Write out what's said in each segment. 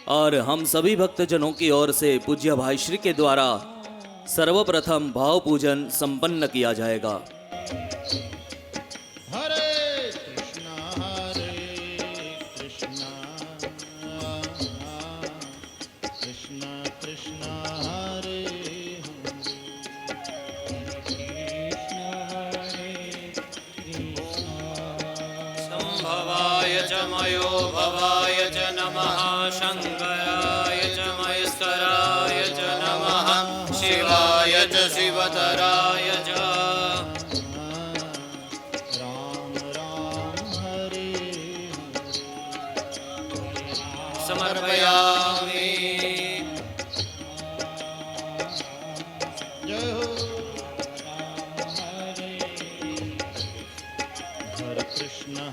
और हम सभी भक्तजनों की ओर से पूज्य भाई श्री के द्वारा सर्वप्रथम भाव पूजन संपन्न किया जाएगा। हरे कृष्णा कृष्णा कृष्णा हरे संभवाय च मयो भवाय च नमः, शंकराय च महेश्वराय च नमः, शिवाय च शिवतराय च। राम राम हरे समर्पयामि। जय हो।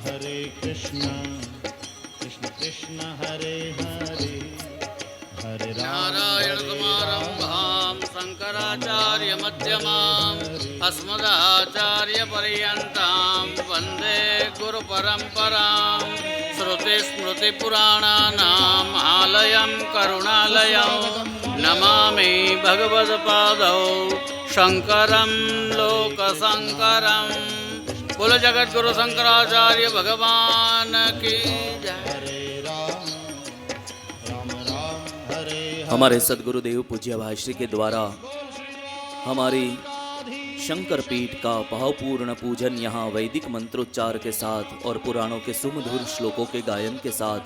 हरे कृष्ण कृष्ण कृष्ण हरे हरे, हरे राम नारायण समारंभां शंकराचार्य मध्यमाम् अस्मदाचार्य पर्यन्तां वन्दे गुरु परम्परां। श्रुति स्मृति पुराणानाम् आलयं करुणालयं नमामि भगवत्पादौ शंकरं लोकशंकरं। बोलो जगत गुरु शंकराचार्य भगवान की जय। हमारे सदगुरुदेव पूज्य भाई श्री के द्वारा हमारी शंकर पीठ का भावपूर्ण पूजन यहाँ वैदिक मंत्रोच्चार के साथ और पुराणों के सुमधुर श्लोकों के गायन के साथ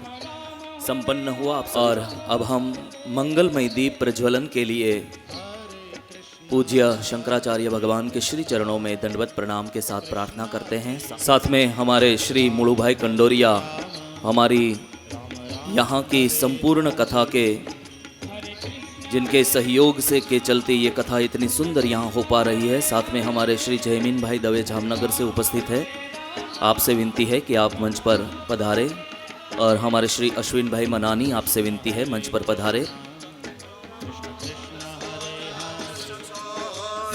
संपन्न हुआ। और अब हम मंगलमय दीप प्रज्वलन के लिए पूज्य शंकराचार्य भगवान के श्री चरणों में दंडवत प्रणाम के साथ प्रार्थना करते हैं। साथ में हमारे श्री मुड़ू भाई कंडोरिया हमारी यहाँ की संपूर्ण कथा के जिनके सहयोग से के चलते ये कथा इतनी सुंदर यहाँ हो पा रही है। साथ में हमारे श्री जयमीन भाई दवे जामनगर से उपस्थित है। आपसे विनती है कि आप मंच पर पधारे। और हमारे श्री अश्विन भाई मनानी आपसे विनती है मंच पर पधारे।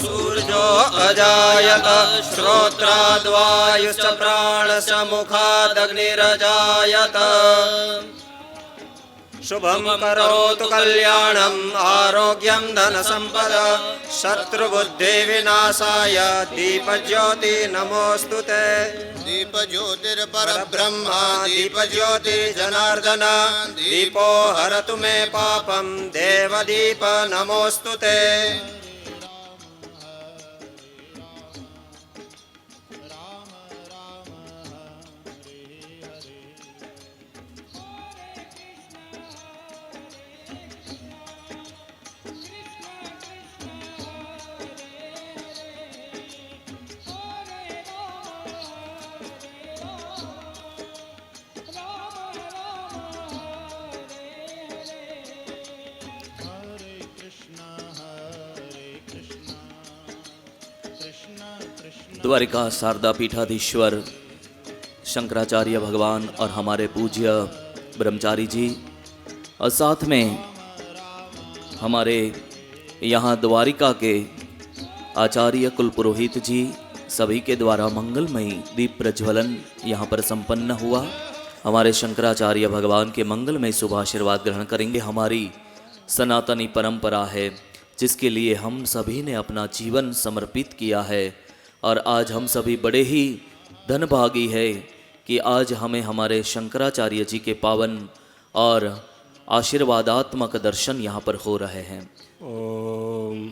सूर्यो अजायत श्रोत्राद्वायुश्च प्राणश्च मुखादग्निरजायत। शुभं करोतु कल्याणं आरोग्यं धनसम्पदा शत्रुबुद्धिविनाशाय दीपज्योति नमोऽस्तुते। दीपज्योतिर्परब्रह्म दीपज्योतिर्जनार्दन दीपो हरतु मे पापं देवदीप नमोऽस्तुते। द्वारिका शारदा पीठाधीश्वर शंकराचार्य भगवान और हमारे पूज्य ब्रह्मचारी जी और साथ में हमारे यहाँ द्वारिका के आचार्य कुलपुरोहित जी सभी के द्वारा मंगलमयी दीप प्रज्वलन यहाँ पर संपन्न हुआ। हमारे शंकराचार्य भगवान के मंगलमय शुभ आशीर्वाद ग्रहण करेंगे। हमारी सनातनी परंपरा है जिसके लिए हम सभी ने अपना जीवन समर्पित किया है। और आज हम सभी बड़े ही धनभागी है कि आज हमें हमारे शंकराचार्य जी के पावन और आशीर्वादात्मक दर्शन यहाँ पर हो रहे हैं। ओम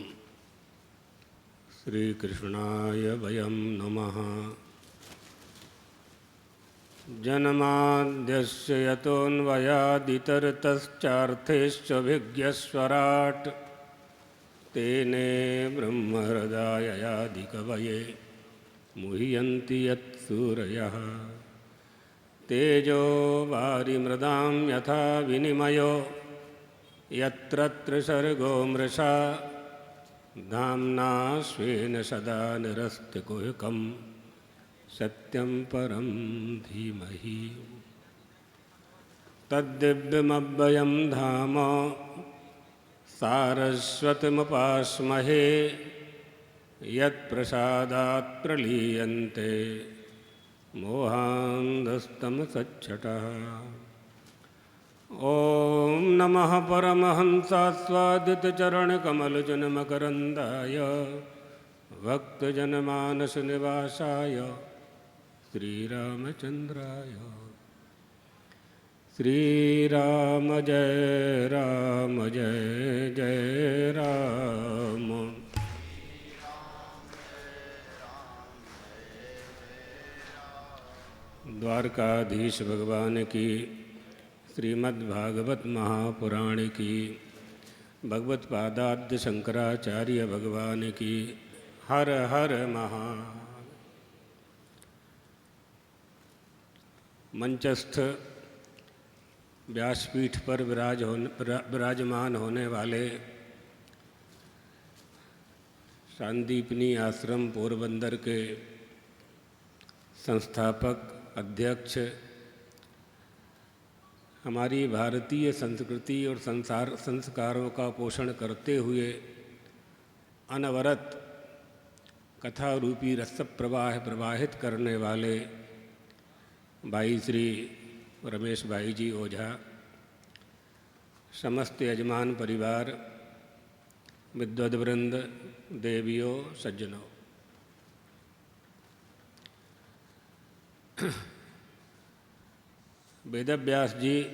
श्री कृष्णाय वयं नमः। जन्माद्यस्य यतोऽन्वयादितरतश्चार्थेष्वभिज्ञस्वराट् तेने ब्रह्महृदाययादिकवये मुह्यन्ति यत्सूरयः। तेजो वारिमृदां यथा विनिमयो यत्र त्रिसर्गो मृषा धाम्ना स्वेन सदा निरस्तकुहकं सत्यं परं धीमहि। तद्दिव्यमव्ययं धाम सारस्वतमुपास्महे यत्प्रसादात् प्रलीयन्ते मोहान्धस्तमसच्छटः। ॐ नमः परमहंसास्वादितचरणकमलजनमकरन्दाय भक्तजनमानसनिवासाय श्रीरामचन्द्राय। श्रीराम जय राम जय जय राम। द्वारकाधीश भगवान की श्रीमद्भागवत महापुराण की भगवत पादाद्य शंकराचार्य भगवान की हर हर महा। मंचस्थ व्यासपीठ पर विराजमान होने वाले शांदीपनी आश्रम पोरबंदर के संस्थापक अध्यक्ष, हमारी भारतीय संस्कृति और संस्कारों का पोषण करते हुए अनवरत कथा रूपी रस प्रवाह प्रवाहित करने वाले भाई श्री रमेश भाई जी ओझा, समस्त यजमान परिवार, विद्वद्वृंद, देवियों, सज्जनों, वेदव्यास जी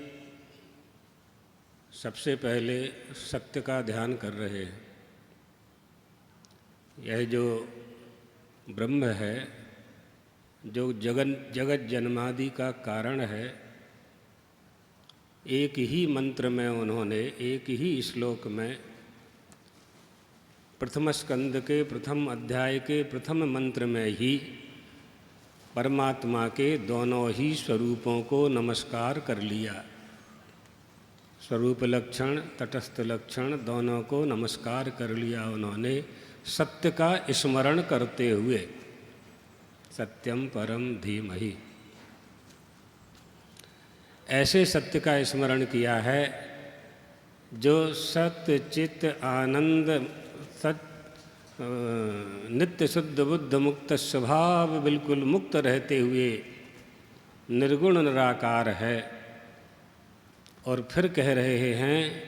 सबसे पहले सत्य का ध्यान कर रहे हैं। यह जो ब्रह्म है, जो जगत जन्मादि का कारण है, एक ही मंत्र में उन्होंने, एक ही श्लोक में, प्रथम स्कंद के प्रथम अध्याय के प्रथम मंत्र में ही परमात्मा के दोनों ही स्वरूपों को नमस्कार कर लिया। स्वरूप लक्षण, तटस्थ लक्षण दोनों को नमस्कार कर लिया उन्होंने, सत्य का स्मरण करते हुए। सत्यम परम धीमहि, ऐसे सत्य का स्मरण किया है जो सत्य चित्त आनंद नित्य शुद्ध बुद्ध मुक्त स्वभाव बिल्कुल मुक्त रहते हुए निर्गुण निराकार है। और फिर कह रहे हैं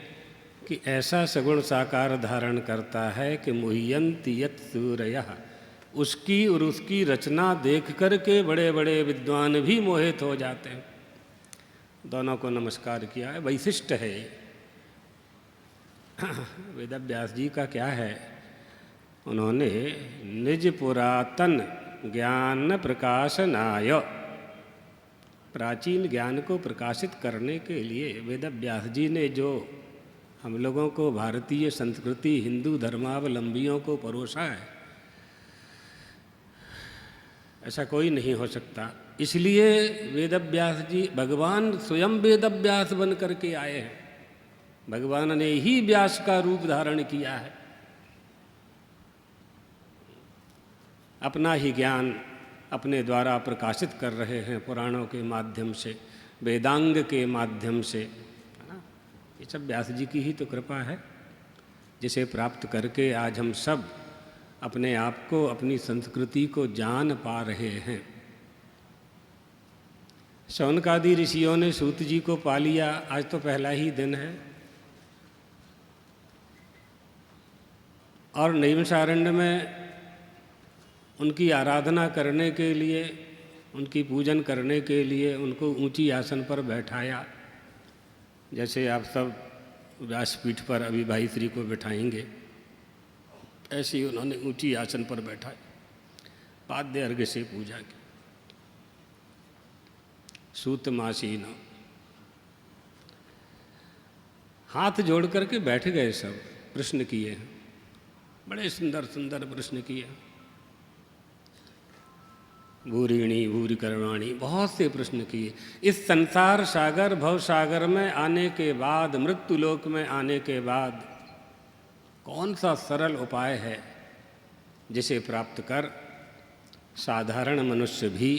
कि ऐसा सगुण साकार धारण करता है कि मुह्यन्ति यत् सूरयः, उसकी और उसकी रचना देख कर के बड़े बड़े विद्वान भी मोहित हो जाते हैं। दोनों को नमस्कार किया है, वैशिष्ट है। वेदव्यास जी का क्या है, उन्होंने निज पुरातन ज्ञान प्रकाशनाय, प्राचीन ज्ञान को प्रकाशित करने के लिए वेदव्यास जी ने जो हम लोगों को भारतीय संस्कृति, हिंदू धर्मावलंबियों को परोसा है, ऐसा कोई नहीं हो सकता। इसलिए वेदव्यास जी, भगवान स्वयं वेदव्यास बन करके आए हैं। भगवान ने ही व्यास का रूप धारण किया है। अपना ही ज्ञान अपने द्वारा प्रकाशित कर रहे हैं, पुराणों के माध्यम से, वेदांग के माध्यम से, है ना। ये सब व्यास जी की ही तो कृपा है, जिसे प्राप्त करके आज हम सब अपने आप को, अपनी संस्कृति को जान पा रहे हैं। शौनकादि ऋषियों ने सूत जी को पा लिया, आज तो पहला ही दिन है। और नैमिषारण्य में उनकी आराधना करने के लिए, उनकी पूजन करने के लिए उनको ऊंची आसन पर बैठाया। जैसे आप सब व्यासपीठ पर अभी भाई श्री को बैठाएंगे, ऐसे ही उन्होंने ऊंची आसन पर बैठाए, पाद्य अर्घ्य से पूजा की। सूतमासीन हाथ जोड़ करके बैठ गए, सब प्रश्न किए, बड़े सुंदर सुंदर प्रश्न किए। भूरिणी भूरि कर्माणी, बहुत से प्रश्न किए। इस संसार सागर भव सागर में आने के बाद, मृत्यु लोक में आने के बाद कौन सा सरल उपाय है जिसे प्राप्त कर साधारण मनुष्य भी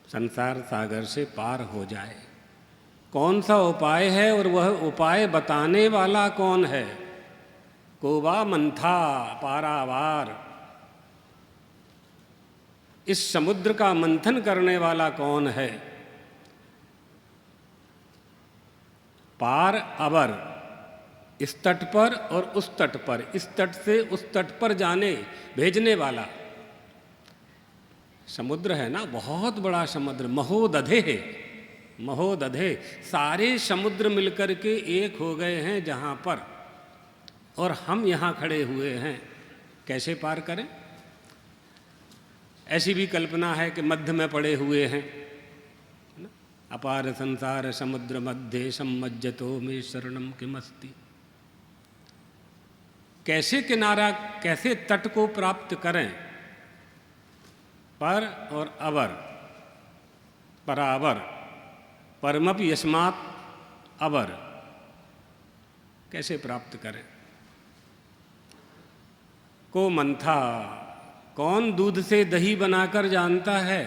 संसार सागर से पार हो जाए? कौन सा उपाय है और वह उपाय बताने वाला कौन है? कोवा मंथा पारावार, इस समुद्र का मंथन करने वाला कौन है? पार अवर, इस तट पर और उस तट पर, इस तट से उस तट पर जाने भेजने वाला समुद्र है ना, बहुत बड़ा समुद्र, महोदधे है, महोदधे। सारे समुद्र मिलकर के एक हो गए हैं जहाँ पर, और हम यहाँ खड़े हुए हैं, कैसे पार करें? ऐसी भी कल्पना है कि मध्य में पड़े हुए हैं, अपार संसार समुद्र मध्य सम्मज्जतो में शरणम किमस्ति। कैसे किनारा, कैसे तट को प्राप्त करें? पर और अवर, परावर, परमपि यस्मात् अवर, कैसे प्राप्त करें? को मंथा, कौन दूध से दही बनाकर जानता है?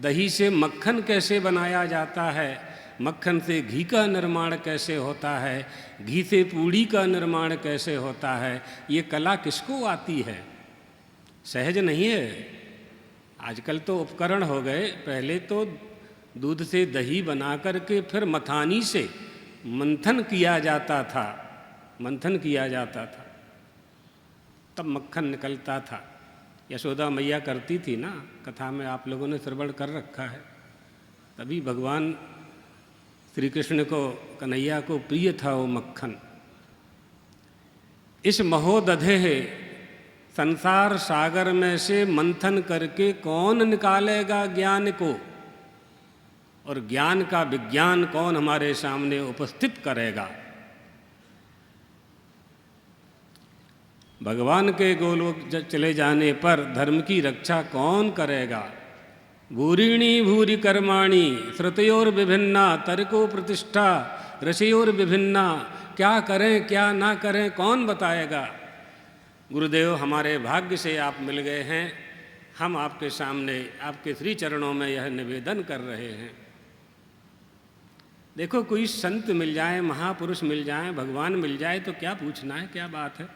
दही से मक्खन कैसे बनाया जाता है? मक्खन से घी का निर्माण कैसे होता है? घी से पूड़ी का निर्माण कैसे होता है? ये कला किसको आती है? सहज नहीं है। आजकल तो उपकरण हो गए, पहले तो दूध से दही बना करके फिर मथानी से मंथन किया जाता था, मंथन किया जाता था, तब मक्खन निकलता था। यशोदा मैया करती थी ना, कथा में आप लोगों ने श्रवण कर रखा है। तभी भगवान श्री कृष्ण को, कन्हैया को प्रिय था वो मक्खन। इस महोदधे संसार सागर में से मंथन करके कौन निकालेगा ज्ञान को, और ज्ञान का विज्ञान कौन हमारे सामने उपस्थित करेगा? भगवान के गोलोक चले जाने पर धर्म की रक्षा कौन करेगा? भूरिणी भूरि कर्माणि श्रुतयोर विभिन्ना तर्को प्रतिष्ठा ऋषियोर विभिन्ना। क्या करें क्या ना करें कौन बताएगा? गुरुदेव, हमारे भाग्य से आप मिल गए हैं। हम आपके सामने, आपके श्री चरणों में यह निवेदन कर रहे हैं। देखो, कोई संत मिल जाए, महापुरुष मिल जाए, भगवान मिल जाए तो क्या पूछना है, क्या बात है।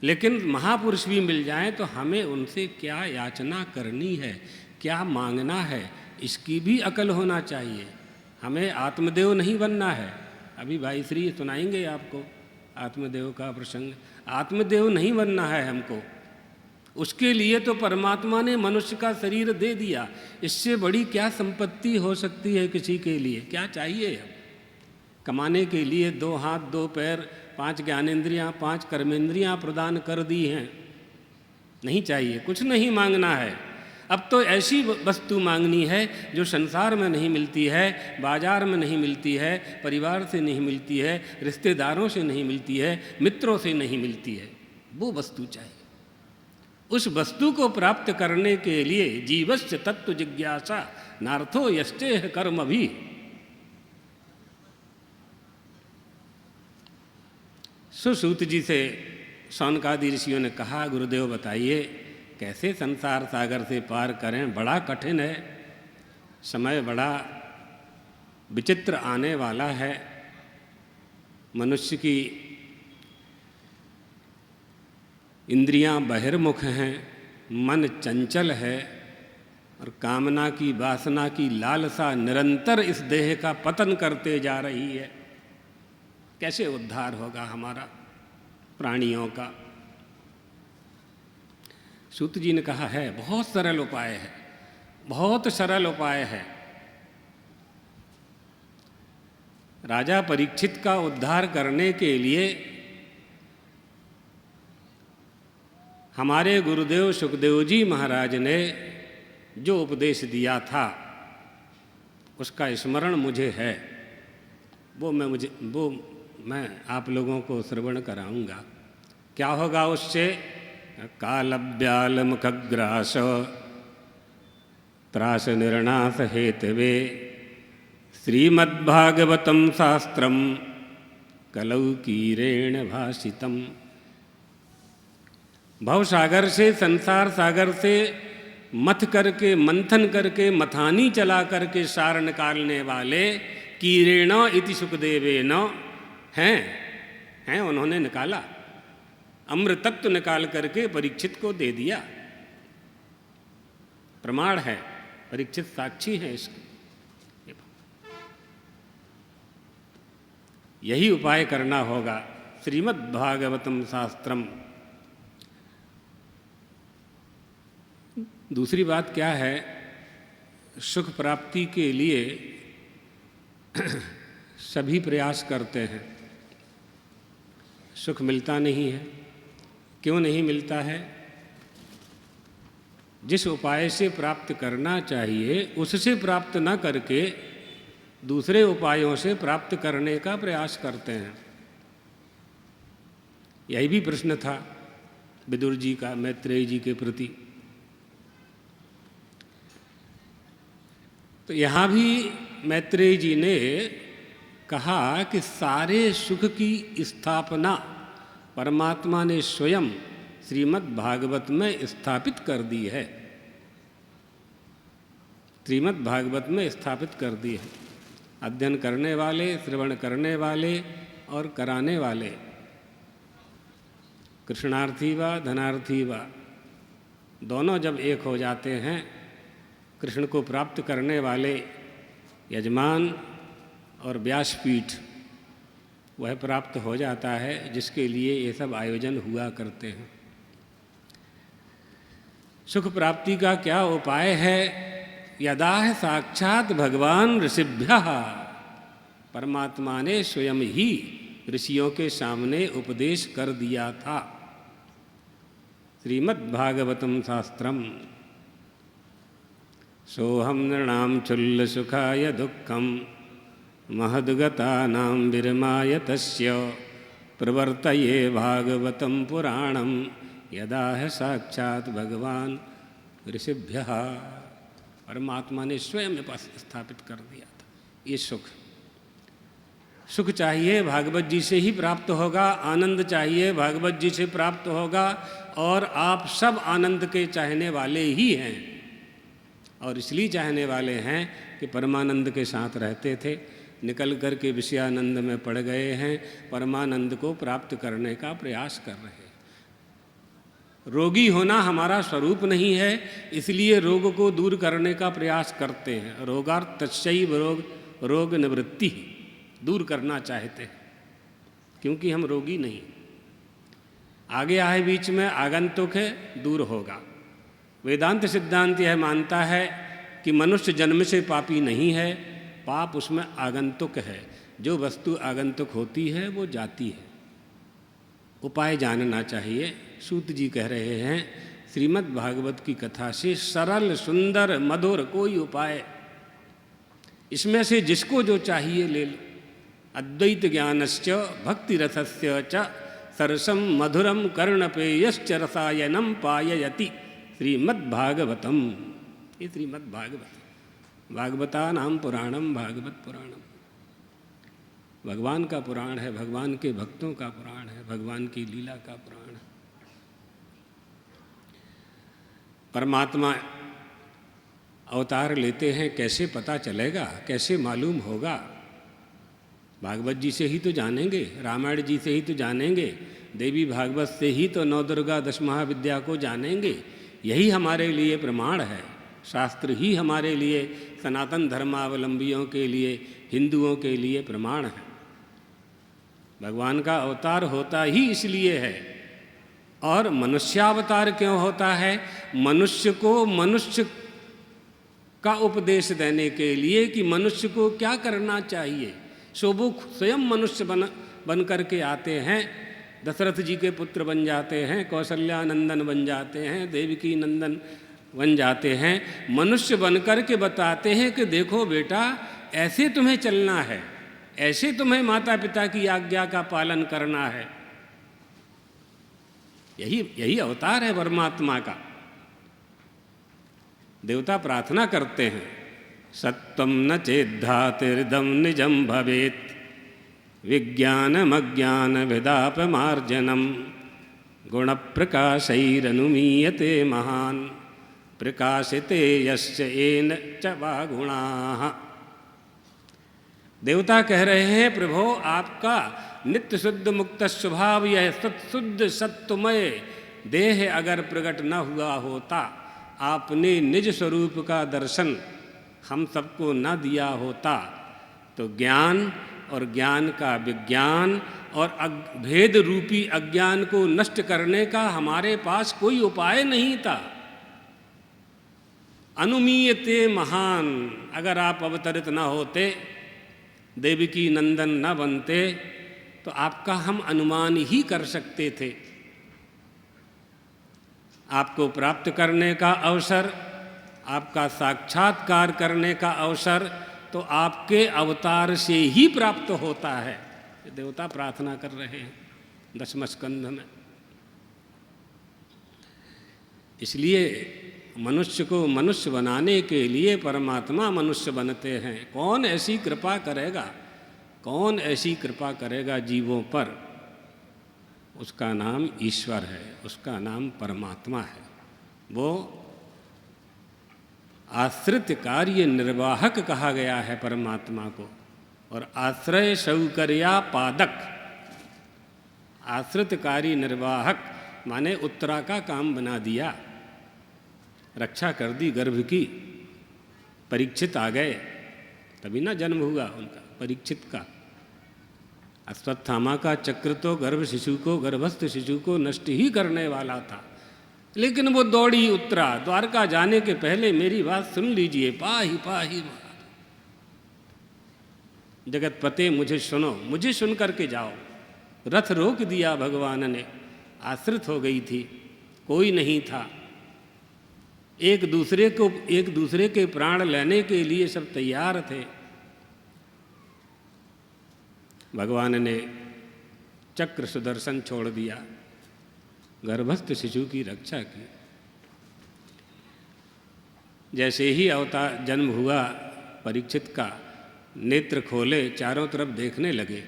लेकिन महापुरुष भी मिल जाए तो हमें उनसे क्या याचना करनी है, क्या मांगना है, इसकी भी अकल होना चाहिए। हमें आत्मदेव नहीं बनना है। अभी भाई श्री सुनाएंगे आपको आत्मदेव का प्रसंग। आत्मदेव नहीं बनना है हमको। उसके लिए तो परमात्मा ने मनुष्य का शरीर दे दिया। इससे बड़ी क्या संपत्ति हो सकती है किसी के लिए? क्या चाहिए? कमाने के लिए 2 हाथ 2 पैर 5 ज्ञानेंद्रियाँ 5 कर्मेंद्रियाँ प्रदान कर दी हैं। नहीं चाहिए, कुछ नहीं मांगना है। अब तो ऐसी वस्तु मांगनी है जो संसार में नहीं मिलती है, बाजार में नहीं मिलती है, परिवार से नहीं मिलती है, रिश्तेदारों से नहीं मिलती है, मित्रों से नहीं मिलती है। वो वस्तु चाहिए। उस वस्तु को प्राप्त करने के लिए जीवस्य तत्व जिज्ञासा नार्थो यश्चेह कर्म भी। सुसूत जी से शौनकादि ऋषियों ने कहा, गुरुदेव बताइए कैसे संसार सागर से पार करें? बड़ा कठिन है, समय बड़ा विचित्र आने वाला है। मनुष्य की इंद्रियां बहिर्मुख हैं, मन चंचल है, और कामना की वासना की लालसा निरंतर इस देह का पतन करते जा रही है। कैसे उद्धार होगा हमारा, प्राणियों का? सूत जी ने कहा है, बहुत सरल उपाय है, बहुत सरल उपाय है। राजा परीक्षित का उद्धार करने के लिए हमारे गुरुदेव सुखदेव जी महाराज ने जो उपदेश दिया था उसका स्मरण मुझे है, वो मैं आप लोगों को श्रवण कराऊंगा। क्या होगा उससे? कालव्याल मुखग्रास त्रास निर्णास हेतवे श्रीमद्भागवतम शास्त्रम कलौ कीरेण भाषितम। भवसागर से, संसार सागर से मथ करके, मंथन करके, मथानी चला करके सार निकालने वाले कीरेण इति सुखदेवेन हैं, उन्होंने निकाला, अमृतत्व निकाल करके परीक्षित को दे दिया। प्रमाण है, परीक्षित साक्षी है इसके। यही उपाय करना होगा। श्रीमद्भागवतम शास्त्रम। दूसरी बात क्या है? सुख प्राप्ति के लिए सभी प्रयास करते हैं, सुख मिलता नहीं है। क्यों नहीं मिलता है? जिस उपाय से प्राप्त करना चाहिए उससे प्राप्त न करके दूसरे उपायों से प्राप्त करने का प्रयास करते हैं। यही भी प्रश्न था विदुर जी का मैत्रेय जी के प्रति। तो यहाँ भी मैत्रेय जी ने कहा कि सारे सुख की स्थापना परमात्मा ने स्वयं श्रीमद् भागवत में स्थापित कर दी है, श्रीमद् भागवत में स्थापित कर दी है। अध्ययन करने वाले, श्रवण करने वाले और कराने वाले, कृष्णार्थी व धनार्थी व दोनों जब एक हो जाते हैं, कृष्ण को प्राप्त करने वाले यजमान और व्यासपीठ वह प्राप्त हो जाता है जिसके लिए ये सब आयोजन हुआ करते हैं। सुख प्राप्ति का क्या उपाय है? यदा साक्षात भगवान ऋषिभ्यः, परमात्मा ने स्वयं ही ऋषियों के सामने उपदेश कर दिया था। श्रीमद्भागवतम शास्त्रम सोहम नृणाम चुल्ल सुखाय दुःखम महद्गतानां विरमाय तस्य प्रवर्तये भागवतम पुराणम यदा है साक्षात भगवान ऋषिभ्यः। परमात्मा ने स्वयं स्थापित कर दिया था। ये सुख चाहिए भागवत जी से ही प्राप्त होगा, आनंद चाहिए भागवत जी से प्राप्त होगा, और आप सब आनंद के चाहने वाले ही हैं, और इसलिए चाहने वाले हैं कि परमानंद के साथ रहते थे, निकल कर के विषयानंद में पड़ गए हैं, परमानंद को प्राप्त करने का प्रयास कर रहे हैं। रोगी होना हमारा स्वरूप नहीं है, इसलिए रोग को दूर करने का प्रयास करते हैं। रोगार्थ तस्यैव रोग निवृत्ति, दूर करना चाहते हैं, क्योंकि हम रोगी नहीं। आगे आए बीच में आगंतुक है, दूर होगा। वेदांत सिद्धांत यह मानता है कि मनुष्य जन्म से पापी नहीं है, पाप उसमें आगंतुक है। जो वस्तु आगंतुक होती है वो जाती है। उपाय जानना चाहिए। सूत जी कह रहे हैं श्रीमद् भागवत की कथा से सरल सुंदर मधुर कोई उपाय, इसमें से जिसको जो चाहिए ले लो। अद्वैत ज्ञानश्च भक्ति रसस्य च सरसम मधुरम कर्णपेयश्च रसायनम पाययति श्रीमद्भागवतम। ये श्रीमद्भागवत, भागवता नाम पुराणम, भागवत पुराणम भगवान का पुराण है, भगवान के भक्तों का पुराण है, भगवान की लीला का पुराण है। परमात्मा अवतार लेते हैं, कैसे पता चलेगा, कैसे मालूम होगा? भागवत जी से ही तो जानेंगे, रामायण जी से ही तो जानेंगे, देवी भागवत से ही तो नवदुर्गा 10 महाविद्या को जानेंगे। यही हमारे लिए प्रमाण है। शास्त्र ही हमारे लिए, सनातन धर्मावलंबियों के लिए, हिंदुओं के लिए प्रमाण है। भगवान का अवतार होता ही इसलिए है। और मनुष्यावतार क्यों होता है? मनुष्य को मनुष्य का उपदेश देने के लिए कि मनुष्य को क्या करना चाहिए, सो वो स्वयं मनुष्य बन करके आते हैं, दशरथ जी के पुत्र बन जाते हैं, कौशल्या नंदन बन जाते हैं, देवकी नंदन बन जाते हैं। मनुष्य बन कर के बताते हैं कि देखो बेटा, ऐसे तुम्हें चलना है, ऐसे तुम्हें माता पिता की आज्ञा का पालन करना है। यही अवतार है परमात्मा का। देवता प्रार्थना करते हैं, सत्वं न चेद्धातिर्दं निजं भवेत् विज्ञानमज्ञान विदापमार्जनं गुणप्रकाशैरनुमीयते महान् प्रकाशिते यश्च येन च वा गुणाः। देवता कह रहे हैं, प्रभो आपका नित्य शुद्ध मुक्त स्वभाव, यह सत्शुद्ध सत्वमय देह अगर प्रकट न हुआ होता, आपने निज स्वरूप का दर्शन हम सबको न दिया होता, तो ज्ञान और ज्ञान का विज्ञान और भेद रूपी अज्ञान को नष्ट करने का हमारे पास कोई उपाय नहीं था। अनुमीयते महान, अगर आप अवतरित न होते, देवकी नंदन न बनते, तो आपका हम अनुमान ही कर सकते थे। आपको प्राप्त करने का अवसर, आपका साक्षात्कार करने का अवसर तो आपके अवतार से ही प्राप्त होता है। देवता प्रार्थना कर रहे हैं 10वें स्कंध में। इसलिए मनुष्य को मनुष्य बनाने के लिए परमात्मा मनुष्य बनते हैं। कौन ऐसी कृपा करेगा, कौन ऐसी कृपा करेगा जीवों पर? उसका नाम ईश्वर है, उसका नाम परमात्मा है। वो आश्रित कार्य निर्वाहक कहा गया है परमात्मा को, और आश्रय शौकर्या पादक। आश्रित कार्य निर्वाहक माने उत्तरा का काम बना दिया, रक्षा कर दी गर्भ की। परीक्षित आ गए, तभी ना जन्म हुआ उनका, परीक्षित का। अश्वत्थामा का चक्र तो गर्भस्थ शिशु को नष्ट ही करने वाला था, लेकिन वो दौड़ी उत्तरा। द्वारका जाने के पहले मेरी बात सुन लीजिए, पाही पाही जगत पते मुझे सुनो, मुझे सुन करके जाओ। रथ रोक दिया भगवान ने, आश्रित हो गई थी, कोई नहीं था। एक दूसरे के प्राण लेने के लिए सब तैयार थे। भगवान ने चक्र सुदर्शन छोड़ दिया, गर्भस्थ शिशु की रक्षा की। जैसे ही अवतार जन्म हुआ परीक्षित का, नेत्र खोले, चारों तरफ देखने लगे,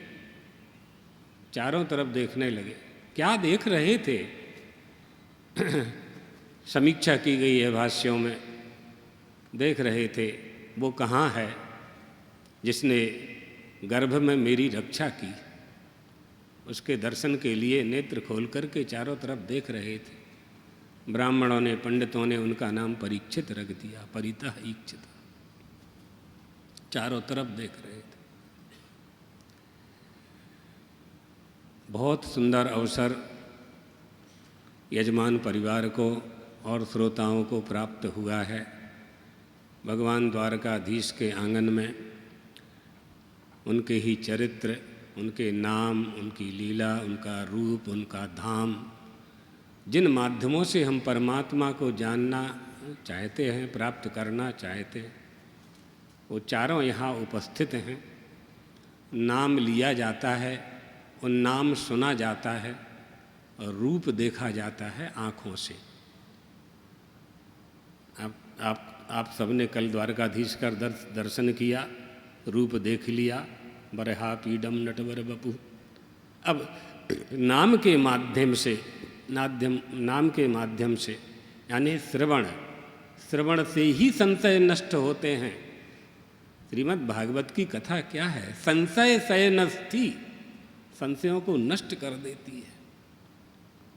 चारों तरफ देखने लगे। क्या देख रहे थे? समीक्षा की गई है भाष्यों में। देख रहे थे वो कहाँ है जिसने गर्भ में मेरी रक्षा की। उसके दर्शन के लिए नेत्र खोल करके चारों तरफ देख रहे थे। ब्राह्मणों ने, पंडितों ने उनका नाम परीक्षित रख दिया, परितः ईक्षित। चारों तरफ देख रहे थे। बहुत सुंदर अवसर यजमान परिवार को और श्रोताओं को प्राप्त हुआ है। भगवान द्वारकाधीश के आंगन में उनके ही चरित्र, उनके नाम, उनकी लीला, उनका रूप, उनका धाम, जिन माध्यमों से हम परमात्मा को जानना चाहते हैं, प्राप्त करना चाहते हैं, वो चारों यहाँ उपस्थित हैं। नाम लिया जाता है, उन नाम सुना जाता है, और रूप देखा जाता है आँखों से। आप सबने कल द्वारकाधीश का दर्शन किया, रूप देख लिया, बरहा पीडम नटवर बपू। अब नाम के माध्यम से यानी श्रवण से ही संशय नष्ट होते हैं। श्रीमद् भागवत की कथा क्या है? संशय शयनस्थि, संशयों को नष्ट कर देती है।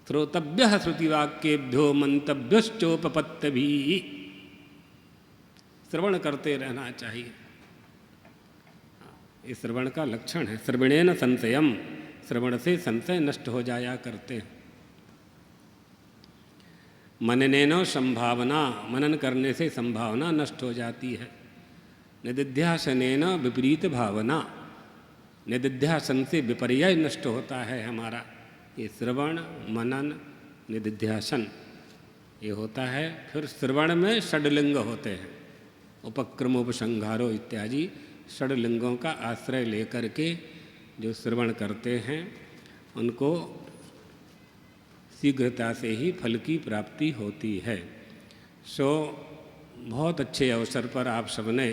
श्रोतव्यः श्रुतिवाक्येभ्यो मंतव्योश्चोपपत्तिभिः, श्रवण करते रहना चाहिए। इस श्रवण का लक्षण है। श्रवणेन संशयम, श्रवण से संशय नष्ट हो जाया करते हैं। मननेन संभावना, मनन करने से संभावना नष्ट हो जाती है। निदिध्यासनेन विपरीत भावना, निदिध्यासन से विपर्यय नष्ट होता है हमारा। ये श्रवण मनन निदिध्यासन ये होता है। फिर श्रवण में षड्लिंग होते हैं, उपक्रमोपसंहारो इत्यादि षड्लिंगों का आश्रय लेकर के जो श्रवण करते हैं उनको शीघ्रता से ही फल की प्राप्ति होती है। सो बहुत अच्छे अवसर पर आप सबने,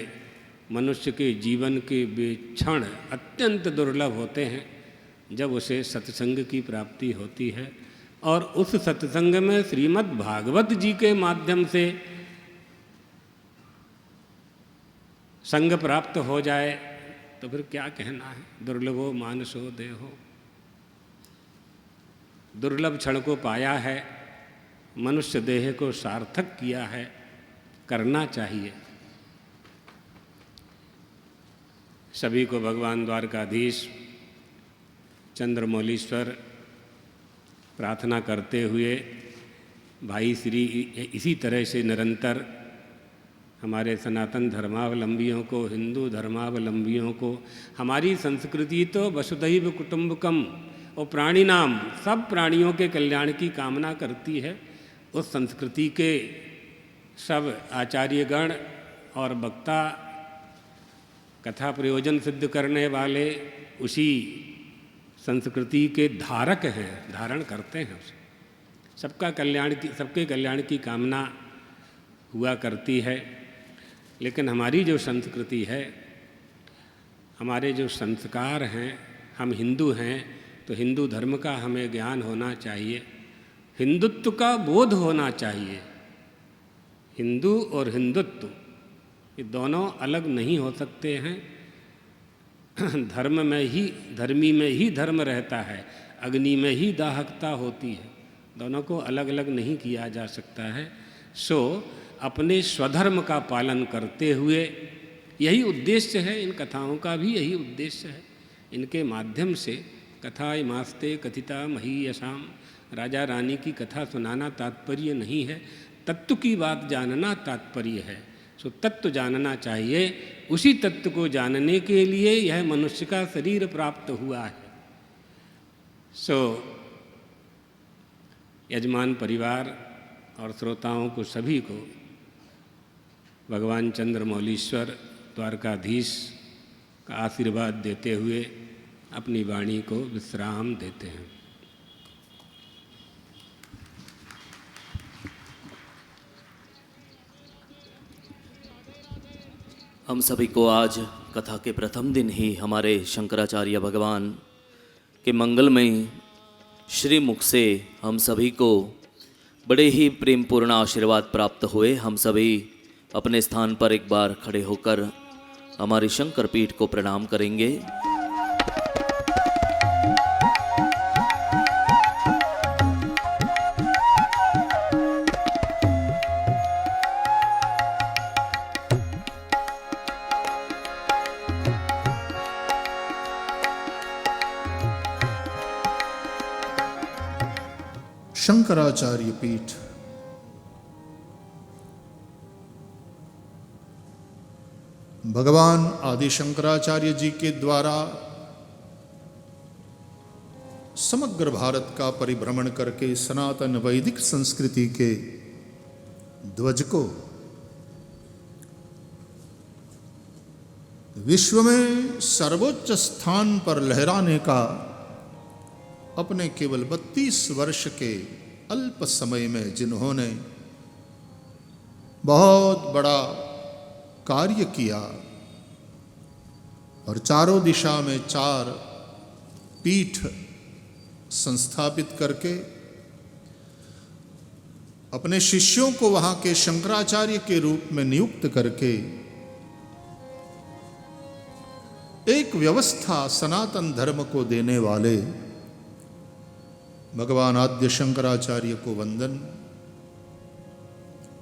मनुष्य के जीवन के वे क्षण अत्यंत दुर्लभ होते हैं जब उसे सत्संग की प्राप्ति होती है, और उस सत्संग में श्रीमद् भागवत जी के माध्यम से संग प्राप्त हो जाए तो फिर क्या कहना है। दुर्लभो मानसो देहो, दुर्लभ क्षण को पाया है, मनुष्य देह को सार्थक किया है, करना चाहिए। सभी को भगवान द्वारकाधीश चंद्रमौलीश्वर प्रार्थना करते हुए भाई श्री इसी तरह से निरंतर हमारे सनातन धर्मावलंबियों को, हिंदू धर्मावलंबियों को, हमारी संस्कृति तो वसुधैव कुटुंबकम और प्राणी नाम सब प्राणियों के कल्याण की कामना करती है। उस संस्कृति के सब आचार्यगण और वक्ता कथा प्रयोजन सिद्ध करने वाले उसी संस्कृति के धारक हैं, धारण करते हैं उसे। सबके कल्याण की कामना हुआ करती है। लेकिन हमारी जो संस्कृति है, हमारे जो संस्कार हैं, हम हिंदू हैं तो हिंदू धर्म का हमें ज्ञान होना चाहिए, हिंदुत्व का बोध होना चाहिए। हिंदू और हिंदुत्व ये दोनों अलग नहीं हो सकते हैं। धर्म में ही, धर्मी में ही धर्म रहता है, अग्नि में ही दाहकता होती है, दोनों को अलग अलग नहीं किया जा सकता है। सो अपने स्वधर्म का पालन करते हुए, यही उद्देश्य है इन कथाओं का भी, यही उद्देश्य है। इनके माध्यम से कथाएँ मास्ते कथिता महीयसाम, राजा रानी की कथा सुनाना तात्पर्य नहीं है, तत्व की बात जानना तात्पर्य है। सो तत्व जानना चाहिए, उसी तत्व को जानने के लिए यह मनुष्य का शरीर प्राप्त हुआ है। सो यजमान परिवार और श्रोताओं को सभी को भगवान चंद्रमौलीश्वर द्वारकाधीश का आशीर्वाद देते हुए अपनी वाणी को विश्राम देते हैं। हम सभी को आज कथा के प्रथम दिन ही हमारे शंकराचार्य भगवान के मंगलमय श्री मुख से हम सभी को बड़े ही प्रेमपूर्ण आशीर्वाद प्राप्त हुए। हम सभी अपने स्थान पर एक बार खड़े होकर हमारी शंकर पीठ को प्रणाम करेंगे। शंकराचार्य पीठ भगवान आदि शंकराचार्य जी के द्वारा समग्र भारत का परिभ्रमण करके सनातन वैदिक संस्कृति के ध्वज को विश्व में सर्वोच्च स्थान पर लहराने का अपने केवल 32 वर्ष के अल्प समय में जिन्होंने बहुत बड़ा कार्य किया और चारों दिशा में 4 पीठ संस्थापित करके अपने शिष्यों को वहां के शंकराचार्य के रूप में नियुक्त करके एक व्यवस्था सनातन धर्म को देने वाले भगवान आद्य शंकराचार्य को वंदन।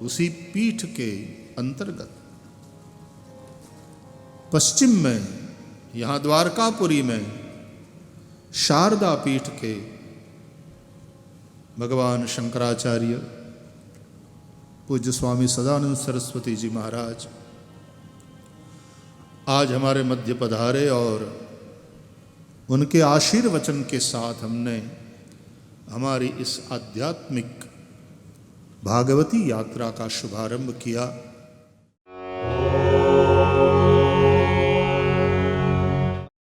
उसी पीठ के अंतर्गत पश्चिम में यहाँ द्वारकापुरी में शारदा पीठ के भगवान शंकराचार्य पूज्य स्वामी सदानंद सरस्वती जी महाराज आज हमारे मध्य पधारे और उनके आशीर्वचन के साथ हमने हमारी इस आध्यात्मिक भागवती यात्रा का शुभारंभ किया।